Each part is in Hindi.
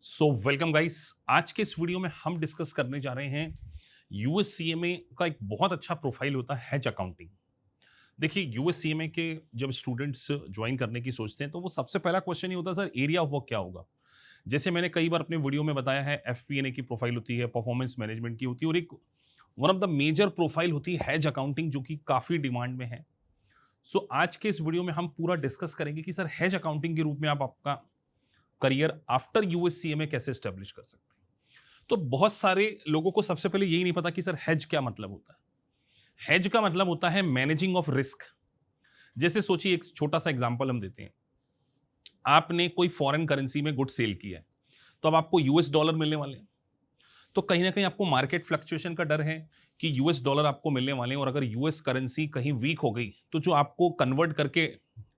So welcome guys. आज के इस वीडियो में हम डिस्कस करने जा रहे हैं यूएससीएमए का एक बहुत अच्छा प्रोफाइल होता है हेज अकाउंटिंग। देखिए यूएससीएमए के जब स्टूडेंट्स ज्वाइन करने की सोचते हैं तो वो सबसे पहला क्वेश्चन ये होता है, सर एरिया ऑफ वर्क क्या होगा। जैसे मैंने कई बार अपने वीडियो में बताया है, एफपीएनए की प्रोफाइल होती है, परफॉर्मेंस मैनेजमेंट की होती है, और एक one of the major profile होती है हेज अकाउंटिंग, जो कि काफी डिमांड में है। सो आज के इस वीडियो में हम पूरा डिस्कस करेंगे कि सर हेज अकाउंटिंग के रूप में आप आपका करियर आफ्टर यूएससीएमए कैसे स्टेब्लिश कर सकते हैं। तो बहुत सारे लोगों को सबसे पहले यही नहीं पता कि सर हेज क्या मतलब होता है। हेज का मतलब होता है मैनेजिंग ऑफ रिस्क। जैसे सोचिए, एक छोटा सा एग्जांपल हम देते हैं। आपने कोई फॉरेन करेंसी में गुड सेल किया है, तो अब आपको यूएस डॉलर मिलने वाले हैं। तो कहीं ना कहीं आपको मार्केट फ्लक्चुएशन का डर है कि यूएस डॉलर आपको मिलने वाले हैं, और अगर यूएस करेंसी कहीं वीक हो गई तो जो आपको कन्वर्ट करके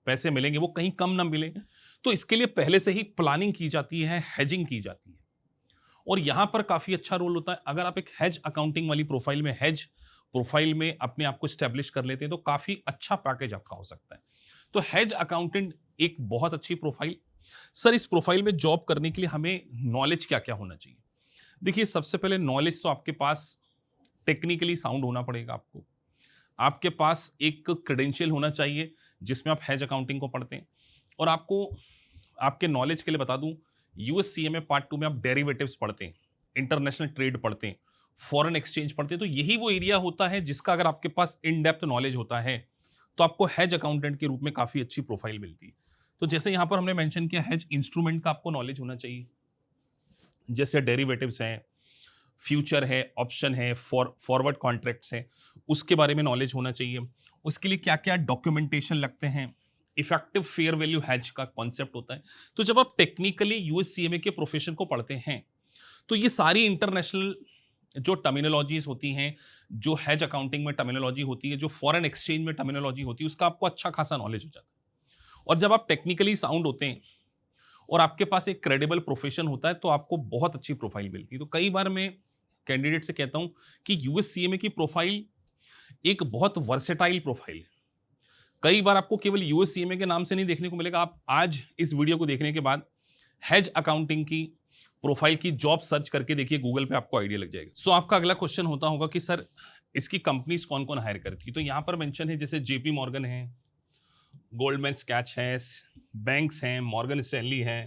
पैसे मिलेंगे वो कहीं कम ना मिले। तो इसके लिए पहले से ही प्लानिंग की जाती है, हेजिंग की जाती है। और यहां पर काफी अच्छा रोल होता है। अगर आप एक हेज अकाउंटिंग वाली प्रोफाइल में, हेज प्रोफाइल में अपने आप को स्टैब्लिश कर लेते हैं तो काफी अच्छा पैकेज आपका हो सकता है। तो हेज अकाउंटेंट एक बहुत अच्छी प्रोफाइल। सर इस प्रोफाइल में जॉब करने के लिए हमें नॉलेज क्या क्या होना चाहिए। देखिए, सबसे पहले नॉलेज तो आपके पास टेक्निकली साउंड होना पड़ेगा। आपके पास एक क्रेडेंशियल होना चाहिए जिसमें आप हेज अकाउंटिंग को पढ़ते हैं। और आपको, आपके नॉलेज के लिए बता दूं, यूएससीएमए पार्ट 2 में आप डेरिवेटिव्स पढ़ते हैं, इंटरनेशनल ट्रेड पढ़ते हैं, फॉरेन एक्सचेंज पढ़ते हैं। तो यही वो एरिया होता है जिसका अगर आपके पास इन डेप्थ नॉलेज होता है तो आपको हेज अकाउंटेंट के रूप में काफी अच्छी प्रोफाइल मिलती है। तो जैसे यहां पर हमने मेंशन किया, हेज इंस्ट्रूमेंट का आपको नॉलेज होना चाहिए। जैसे डेरिवेटिव्स हैं, फ्यूचर है, ऑप्शन है, फॉरवर्ड कॉन्ट्रैक्ट्स हैं, उसके बारे में नॉलेज होना चाहिए। उसके लिए क्या क्या डॉक्यूमेंटेशन लगते हैं, इफेक्टिव फेयर वैल्यू हेज का कॉन्सेप्ट होता है। तो जब आप टेक्निकली यूएससीएमए के प्रोफेशन को पढ़ते हैं तो ये सारी इंटरनेशनल जो टर्मिनोलॉजीज होती हैं, जो हेज अकाउंटिंग में टर्मिनोलॉजी होती है, जो फॉरेन एक्सचेंज में टर्मिनोलॉजी होती है, उसका आपको अच्छा खासा नॉलेज हो जाता है। और जब आप टेक्निकली साउंड होते हैं और आपके पास एक क्रेडिबल प्रोफेशन होता है तो आपको बहुत अच्छी प्रोफाइल मिलती है। तो कई बार मैं कैंडिडेट से कहता हूं कि यूएससीएमए की प्रोफाइल एक बहुत वर्सेटाइल प्रोफाइल है। कई बार आपको केवल यूएससीएमए के नाम से नहीं देखने को मिलेगा। आप आज इस वीडियो को देखने के बाद हेज अकाउंटिंग की प्रोफाइल की जॉब सर्च करके देखिए, गूगल पे आपको आइडिया लग जाएगा। सो आपका अगला क्वेश्चन होता होगा कि सर इसकी कंपनीज कौन कौन हायर करती है। तो यहां पर मेंशन है, जैसे जेपी मॉर्गन है, गोल्डमैन स्कैच है, बैंक्स हैं, मॉर्गन स्टैनली है,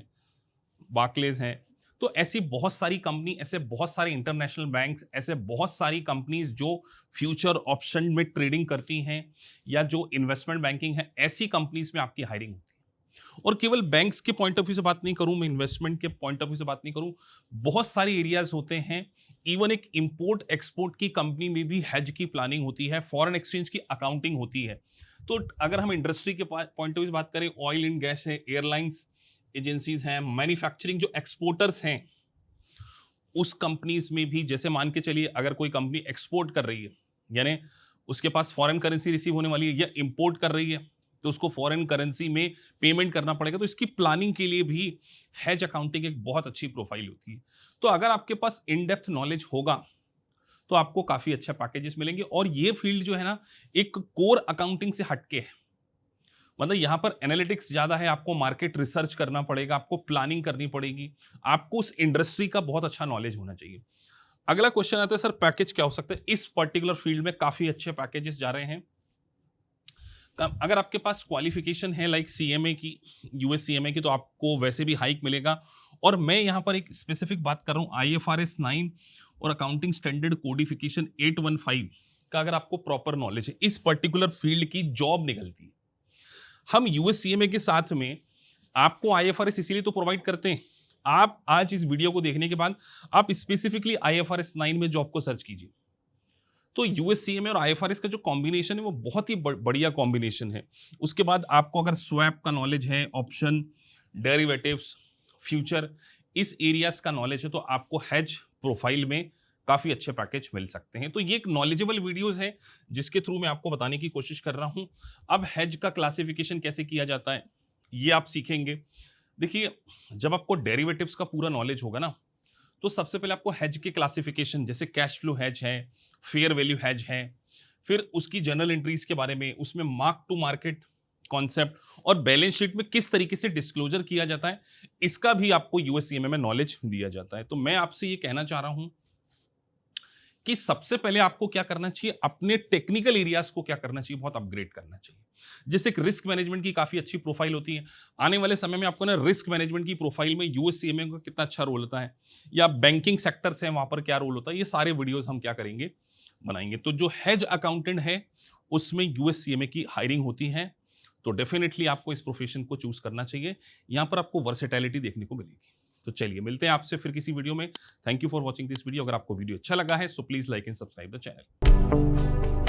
बार्कलेज हैं। तो ऐसी बहुत सारी कंपनी, ऐसे बहुत सारे इंटरनेशनल बैंक्स, ऐसे बहुत सारी कंपनीज जो फ्यूचर ऑप्शन में ट्रेडिंग करती हैं या जो इन्वेस्टमेंट बैंकिंग है, ऐसी कंपनीज में आपकी हायरिंग होती है। और केवल बैंक्स के पॉइंट ऑफ व्यू से बात नहीं करूं मैं, इन्वेस्टमेंट के पॉइंट ऑफ व्यू से बात नहीं करूं, बहुत सारे एरियाज होते हैं। इवन एक इंपोर्ट एक्सपोर्ट की कंपनी में भी हेज की प्लानिंग होती है, फॉरेन एक्सचेंज की अकाउंटिंग होती है। तो अगर हम इंडस्ट्री के पॉइंट ऑफ व्यू से बात करें, ऑयल एंड गैस है, एयरलाइंस एजेंसीज हैं, मैन्युफैक्चरिंग जो एक्सपोर्टर्स हैं, उस कंपनीज में भी, जैसे मान के चलिए अगर कोई कंपनी एक्सपोर्ट कर रही है, यानी उसके पास फॉरेन करेंसी रिसीव होने वाली है, या इंपोर्ट कर रही है तो उसको फॉरेन करेंसी में पेमेंट करना पड़ेगा, तो इसकी प्लानिंग के लिए भी हेज अकाउंटिंग एक बहुत अच्छी प्रोफाइल होती है। तो अगर आपके पास इन डेप्थ नॉलेज होगा तो आपको काफी अच्छे पैकेजेस मिलेंगे। और ये फील्ड जो है ना, एक कोर अकाउंटिंग से हटके है। मतलब यहां पर एनालिटिक्स ज्यादा है, आपको मार्केट रिसर्च करना पड़ेगा, आपको प्लानिंग करनी पड़ेगी, आपको उस इंडस्ट्री का बहुत अच्छा नॉलेज होना चाहिए। अगला क्वेश्चन आता है, सर पैकेज क्या हो सकता है। इस पर्टिकुलर फील्ड में काफी अच्छे पैकेजेस जा रहे हैं। अगर आपके पास क्वालिफिकेशन है लाइक सीएमए की, यूएससीएमए की, तो आपको वैसे भी हाइक मिलेगा। और मैं यहां पर एक स्पेसिफिक बात कर रहा हूं, आईएफआरएस 9 और अकाउंटिंग स्टैंडर्ड कोडिफिकेशन 815 का अगर आपको प्रॉपर नॉलेज है, इस पर्टिकुलर फील्ड की जॉब निकलती है। हम यूएससीएमए के साथ में आपको आईएफआरएस इसीलिए तो प्रोवाइड करते हैं। आप आज इस वीडियो को देखने के बाद आप स्पेसिफिकली आईएफआरएस 9 में जॉब को सर्च कीजिए। तो यूएससीएमए और आईएफआरएस का जो कॉम्बिनेशन है वो बहुत ही बढ़िया कॉम्बिनेशन है। उसके बाद आपको अगर स्वैप का नॉलेज है, ऑप्शन, डेरिवेटिव्स, फ्यूचर, इस एरियाज का नॉलेज है, तो आपको हेज प्रोफाइल में काफी अच्छे पैकेज मिल सकते हैं। तो ये एक नॉलेजेबल वीडियोस है जिसके थ्रू मैं आपको बताने की कोशिश कर रहा हूं। अब हेज का क्लासिफिकेशन कैसे किया जाता है ये आप सीखेंगे। देखिए, जब आपको डेरिवेटिव्स का पूरा नॉलेज होगा ना, तो सबसे पहले आपको हेज के क्लासिफिकेशन, जैसे कैश फ्लो हेज है, फेयर वैल्यू हेज है, फिर उसकी जर्नल एंट्रीज के बारे में, उसमें मार्क टू मार्केट कॉन्सेप्ट और बैलेंस शीट में किस तरीके से डिस्क्लोजर किया जाता है, इसका भी आपको यूएससीएमए में नॉलेज दिया जाता है। तो मैं आपसे ये कहना चाह रहा हूं कि सबसे पहले आपको क्या करना चाहिए, अपने टेक्निकल एरियाज को क्या करना चाहिए, बहुत अपग्रेड करना चाहिए। जैसे एक रिस्क मैनेजमेंट की काफी अच्छी प्रोफाइल होती है, आने वाले समय में आपको ना रिस्क मैनेजमेंट की प्रोफाइल में यूएससीएमए का कितना अच्छा रोल होता है, या बैंकिंग सेक्टर से वहां पर क्या रोल होता है, ये सारे वीडियोस हम क्या करेंगे, बनाएंगे। तो जो हेज अकाउंटेंट है उसमें यूएससीएमए की हायरिंग होती है, तो डेफिनेटली आपको इस प्रोफेशन को चूज करना चाहिए। यहां पर आपको वर्सेटैलिटी देखने को मिलेगी। तो चलिए मिलते हैं आपसे फिर किसी वीडियो में। Thank you for watching this video. अगर आपको वीडियो अच्छा लगा है so please like and subscribe the channel.